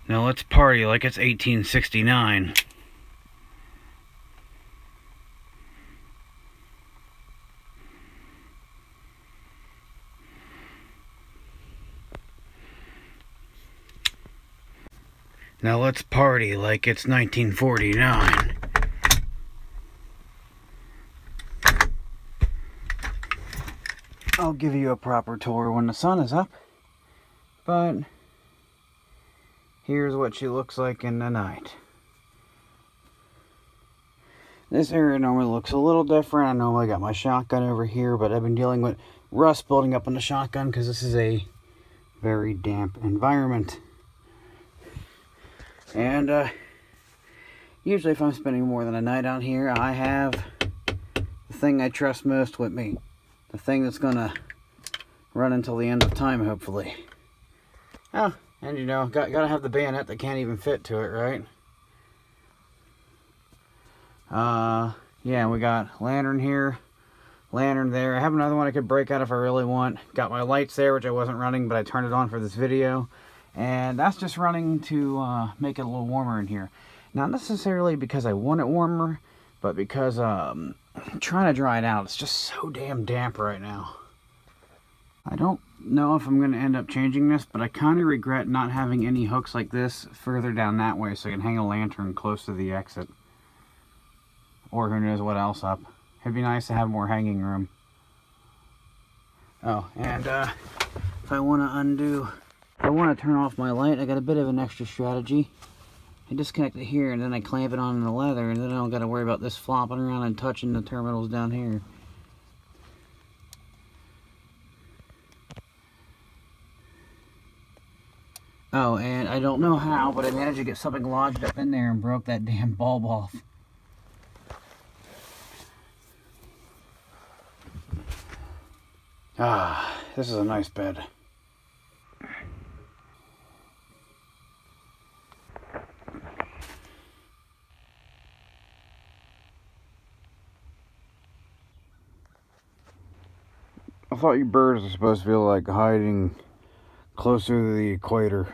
Now let's party like it's 1869. Now let's party like it's 1949. I'll give you a proper tour when the sun is up, but here's what she looks like in the night. This area normally looks a little different. I normally got my shotgun over here, but I've been dealing with rust building up on the shotgun because this is a very damp environment. And usually if I'm spending more than a night out here, I have the thing I trust most with me. The thing that's gonna run until the end of time, hopefully. Oh, and you know, gotta have the bayonet that can't even fit to it, right? Yeah, we got lantern here, lantern there. I have another one I could break out if I really want. Got my lights there, which I wasn't running, but I turned it on for this video. And that's just running to make it a little warmer in here. Not necessarily because I want it warmer, but because I'm trying to dry it out. It's just so damn damp right now. I don't know if I'm going to end up changing this, but I kind of regret not having any hooks like this further down that way so I can hang a lantern close to the exit. Or who knows what else up. It'd be nice to have more hanging room. Oh, and if I want to undo... If I want to turn off my light, I got a bit of an extra strategy. I disconnect it here and then I clamp it on the leather, and then I don't got to worry about this flopping around and touching the terminals down here. Oh, and I don't know how, but I managed to get something lodged up in there and broke that damn bulb off. Ah, this is a nice bed. I thought you birds are supposed to feel like hiding closer to the equator.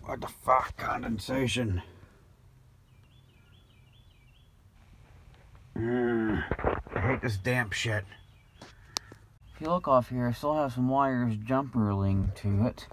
What the fuck? Condensation. I hate this damp shit. If you look off here, I still have some wires jumperling to it.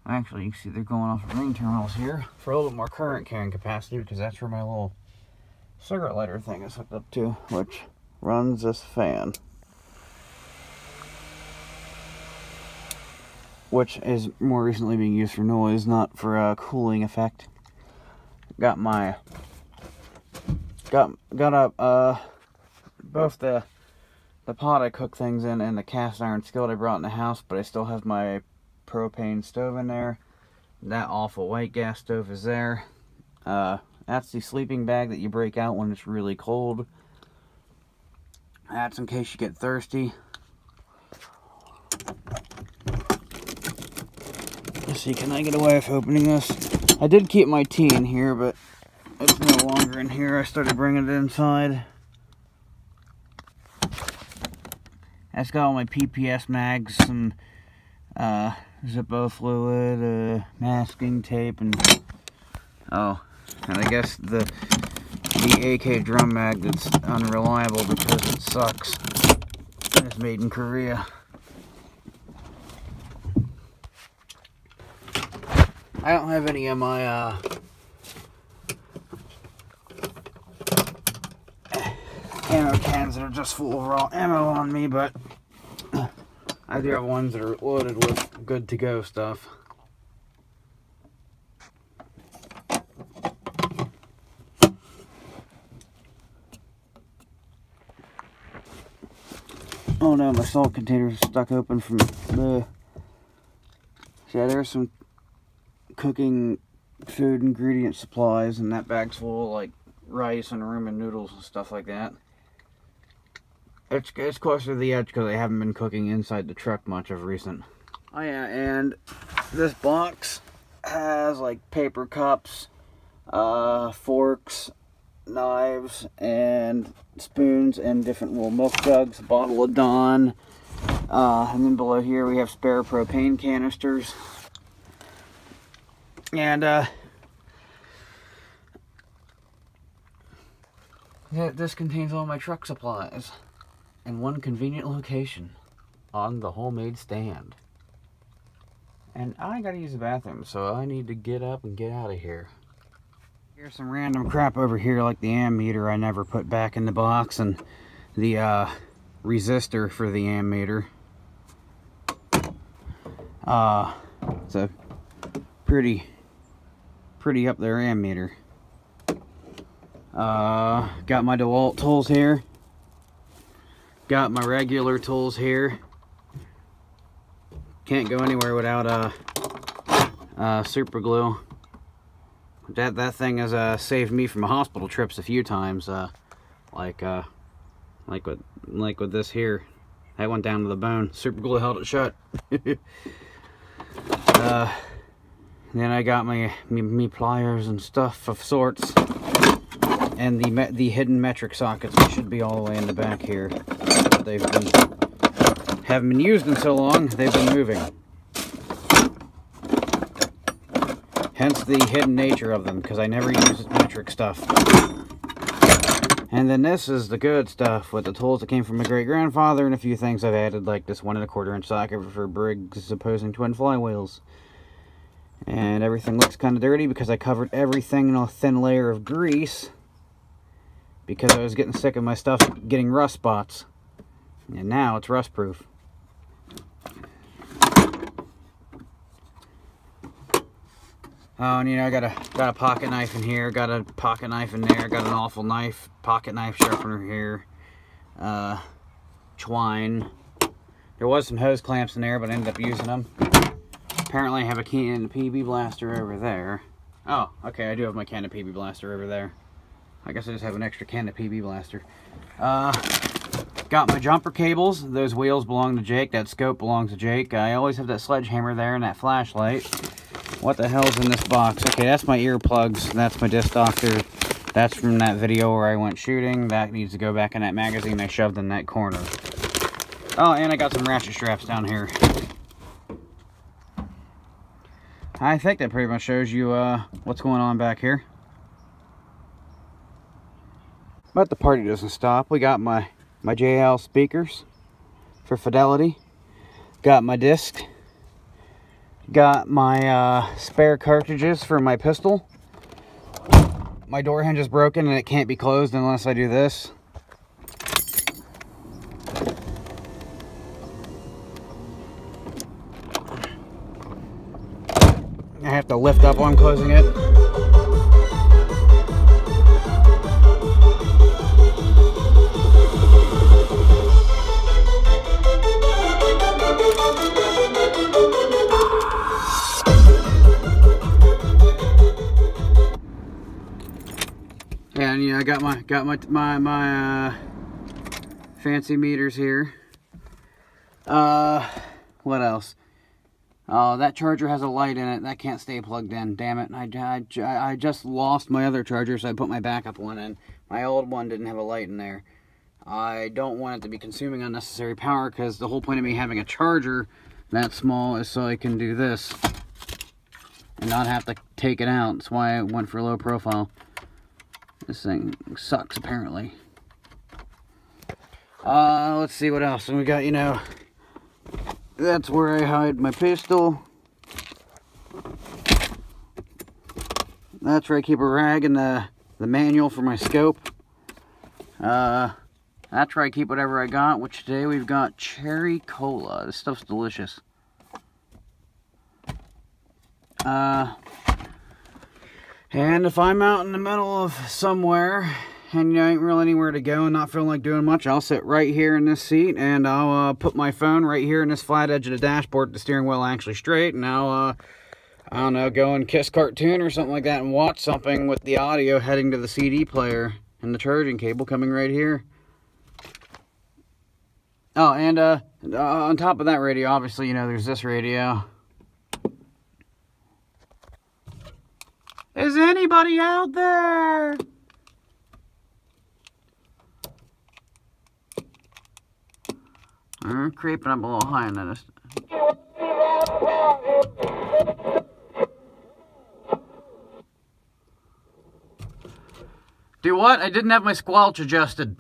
Actually, you can see they're going off of ring terminals here for a little bit more current carrying capacity, because that's where my little cigarette lighter thing is hooked up to, which runs this fan. Which is more recently being used for noise, not for a cooling effect. Got my... Got up, both the pot I cook things in and the cast iron skillet I brought in the house, but I still have my propane stove in there. That awful white gas stove is there. That's the sleeping bag that you break out when it's really cold. That's in case you get thirsty. Let's see, can I get away with opening this? I did keep my tea in here, but it's no longer in here. I started bringing it inside. That's got all my PPS mags, some Zippo fluid, masking tape, and oh, and I guess the AK drum mag that's unreliable because it sucks. It's made in Korea. I don't have any of my ammo cans that are just full of raw ammo on me, but I do have ones that are loaded with good to go stuff. Oh no, my salt container's stuck open from the... Yeah, there's some cooking food ingredient supplies, and that bag's full of like rice and ramen noodles and stuff like that. It's closer to the edge because I haven't been cooking inside the truck much of recent. Oh yeah, and this box has has like paper cups, forks, knives, and spoons, and different little milk jugs, a bottle of Dawn. And then below here we have spare propane canisters. And this contains all my truck supplies in one convenient location on the homemade stand. And I gotta use the bathroom, so I need to get up and get out of here. Here's some random crap over here, like the ammeter I never put back in the box, and the resistor for the ammeter. It's a pretty up there ammeter. Got my DeWalt tools here. Got my regular tools here. Can't go anywhere without super glue. That thing has saved me from hospital trips a few times. Like with this here, that went down to the bone. Super glue held it shut. Then I got me pliers and stuff of sorts, and the hidden metric sockets, which should be all the way in the back here. Haven't been used in so long, they've been moving. Hence the hidden nature of them, because I never use metric stuff. And then this is the good stuff with the tools that came from my great-grandfather, and a few things I've added, like this 1 1/4 inch socket for Briggs opposing twin flywheels. And everything looks kind of dirty because I covered everything in a thin layer of grease, because I was getting sick of my stuff getting rust spots. And now it's rust proof. Oh, and you know, I got a pocket knife in here, got a pocket knife in there, got an awful knife, pocket knife sharpener here, twine. There was some hose clamps in there, but I ended up using them. Apparently I have a Canon PB blaster over there. Oh, okay, I do have my Canon PB blaster over there. I guess I just have an extra Canon PB blaster. Got my jumper cables. Those wheels belong to Jake. That scope belongs to Jake. I always have that sledgehammer there and that flashlight. What the hell's in this box? Okay, that's my earplugs. That's my disc doctor. That's from that video where I went shooting. That needs to go back in that magazine I shoved in that corner. Oh, and I got some ratchet straps down here. I think that pretty much shows you what's going on back here. But the party doesn't stop. We got my JL speakers for fidelity. Got my disc. Got my spare cartridges for my pistol. My door hinge is broken and it can't be closed unless I do this. I have to lift up while I'm closing it. And yeah, I got my fancy meters here. What else? Oh, that charger has a light in it. That can't stay plugged in. Damn it. I just lost my other charger, so I put my backup one in. My old one didn't have a light in there. I don't want it to be consuming unnecessary power, because the whole point of me having a charger that small is so I can do this and not have to take it out. That's why I went for low profile. This thing sucks, apparently. Let's see what else. And we got, you know, that's where I hide my pistol. That's where I keep a rag and the manual for my scope. That's where I keep whatever I got, which today we've got cherry cola. This stuff's delicious. And if I'm out in the middle of somewhere and you know, ain't really anywhere to go and not feeling like doing much, I'll sit right here in this seat and I'll put my phone right here in this flat edge of the dashboard, the steering wheel actually straight, and I'll I don't know, go and kiss cartoon or something like that and watch something with the audio heading to the CD player and the charging cable coming right here. Oh, and on top of that radio, obviously, you know, there's this radio. Is anybody out there? Creeping up a little high on that. Do what? I didn't have my squelch adjusted.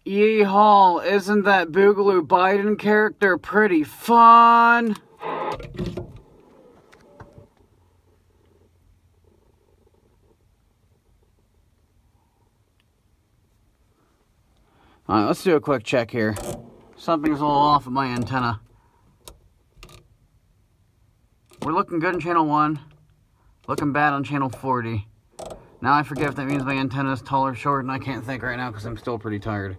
Yeehaw, isn't that Boogaloo Biden character pretty fun? Alright, let's do a quick check here. Something's a little off with my antenna. We're looking good on channel 1. Looking bad on channel 40. Now I forget if that means my antenna is tall or short, and I can't think right now because I'm still pretty tired.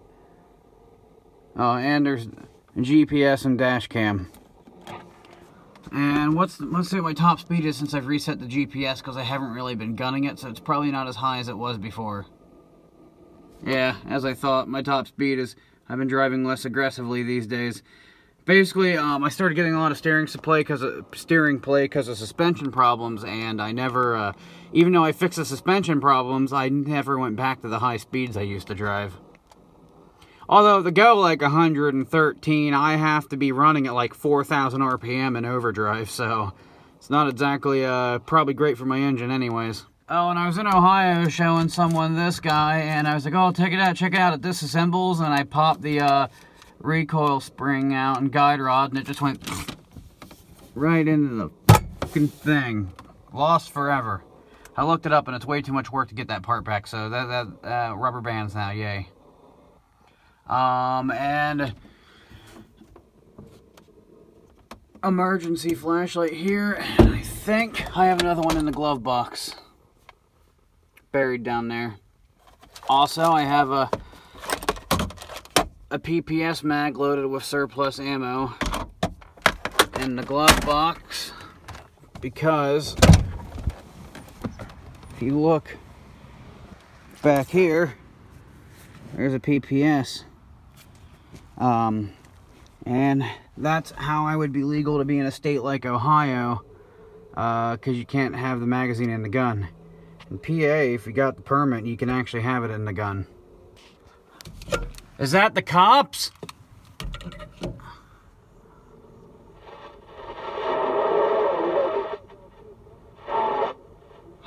Oh, and there's GPS and dash cam. And let's see what my top speed is since I've reset the GPS, because I haven't really been gunning it, so it's probably not as high as it was before. Yeah, as I thought, my top speed is, I've been driving less aggressively these days. Basically, I started getting a lot of steering play because of suspension problems, and I never, even though I fixed the suspension problems, I never went back to the high speeds I used to drive. Although to go like 113, I have to be running at like 4,000 RPM in overdrive, so it's not exactly probably great for my engine anyways. Oh, and I was in Ohio showing someone this guy, and I was like, oh, check it out, it disassembles, and I popped the recoil spring out and guide rod, and it just went right into the fucking thing. Lost forever. I looked it up, and it's way too much work to get that part back, so that rubber bands now, yay. And emergency flashlight here, and I think I have another one in the glove box buried down there. Also, I have a PPS mag loaded with surplus ammo in the glove box, because if you look back here, there's a PPS. And that's how I would be legal to be in a state like Ohio, because you can't have the magazine in the gun. In PA, if you got the permit, you can actually have it in the gun. Is that the cops?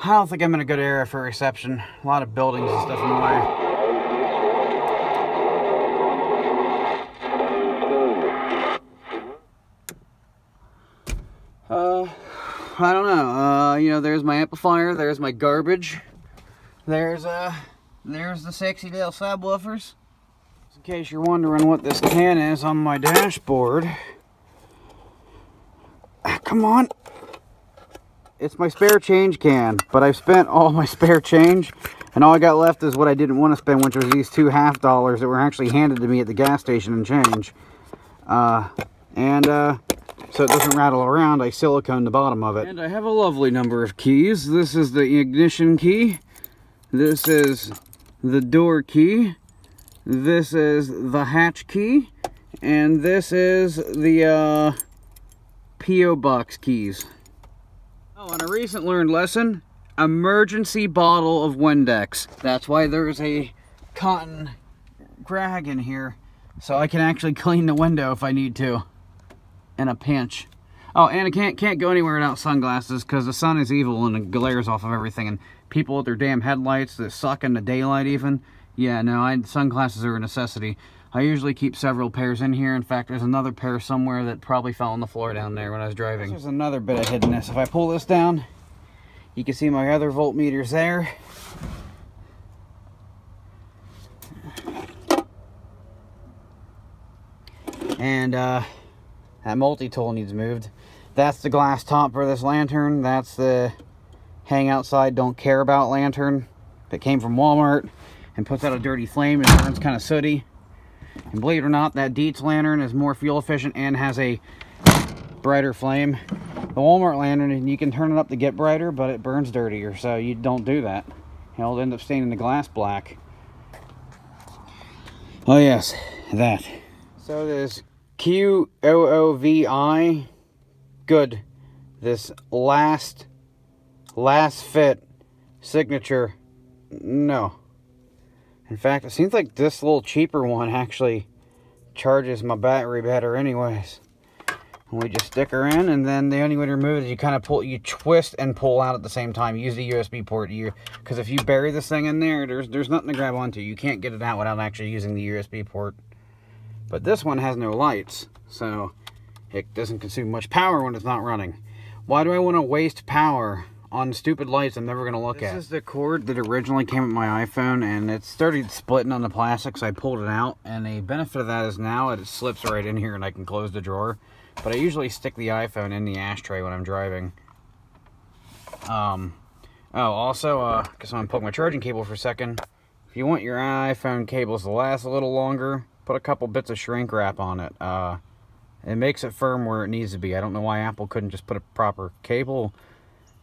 I don't think I'm in a good area for reception. A lot of buildings and stuff in the way. I don't know. You know, there's my amplifier, there's my garbage, there's the sexy little subwoofers. In case you're wondering what this can is on my dashboard. Come on. It's my spare change can, but I've spent all my spare change, and all I got left is what I didn't want to spend, which was these $2 half-dollars that were actually handed to me at the gas station and change. So it doesn't rattle around, I silicone the bottom of it. And I have a lovely number of keys. This is the ignition key. This is the door key. This is the hatch key. And this is the P.O. box keys. Oh, and a recent learned lesson, emergency bottle of Windex. That's why there's a cotton rag in here, so I can actually clean the window if I need to. In a pinch. Oh, and I can't go anywhere without sunglasses, because the sun is evil and it glares off of everything, and people with their damn headlights that suck in the daylight even. Yeah, no, sunglasses are a necessity. I usually keep several pairs in here. In fact, there's another pair somewhere that probably fell on the floor down there when I was driving. There's another bit of hiddenness. If I pull this down, You can see my other voltmeters there. And that multi-tool needs moved. That's the glass top for this lantern. That's the hang outside, don't care about lantern that came from Walmart and puts out a dirty flame and burns kind of sooty. And believe it or not, that Dietz lantern is more fuel efficient and has a brighter flame. The Walmart lantern, you can turn it up to get brighter, but it burns dirtier, so you don't do that. It'll end up staining the glass black. Oh yes, that. So this QOOVI, good. This last fit signature, no. In fact, it seems like this little cheaper one actually charges my battery better anyways. And we just stick her in, and then the only way to remove it is you kind of pull, you twist and pull out at the same time. Use the USB port, because if you bury this thing in there, there's nothing to grab onto. You can't get it out without actually using the USB port. But this one has no lights, so it doesn't consume much power when it's not running. Why do I want to waste power on stupid lights I'm never going to look at? This is the cord that originally came with my iPhone, and it started splitting on the plastic, so I pulled it out. And the benefit of that is now it slips right in here and I can close the drawer. But I usually stick the iPhone in the ashtray when I'm driving. Also, because I'm going to plug my charging cable for a second. If you want your iPhone cables to last a little longer, put a couple bits of shrink wrap on it. It makes it firm where it needs to be. I don't know why Apple couldn't just put a proper cable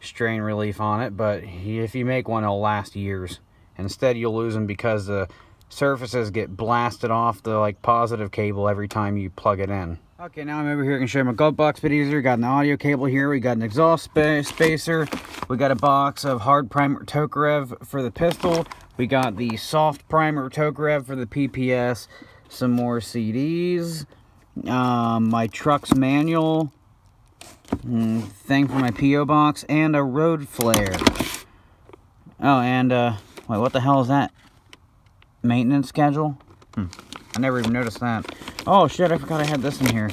strain relief on it, but if you make one, it'll last years. Instead, you'll lose them because the surfaces get blasted off the positive cable every time you plug it in. Okay, now I'm over here. I can show you my glove box bit easier. Got an audio cable here. We got an exhaust spacer. We got a box of hard primer Tokarev for the pistol. We got the soft primer Tokarev for the PPS. Some more CDs. My truck's manual. Thing for my P.O. box. And a road flare. Oh, and, wait, what the hell is that? Maintenance schedule? I never even noticed that. Oh shit, I forgot I had this in here.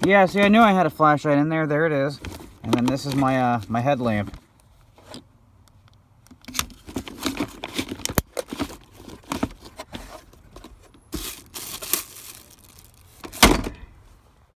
Yeah, see, I knew I had a flashlight in there. There it is. And then this is my my headlamp.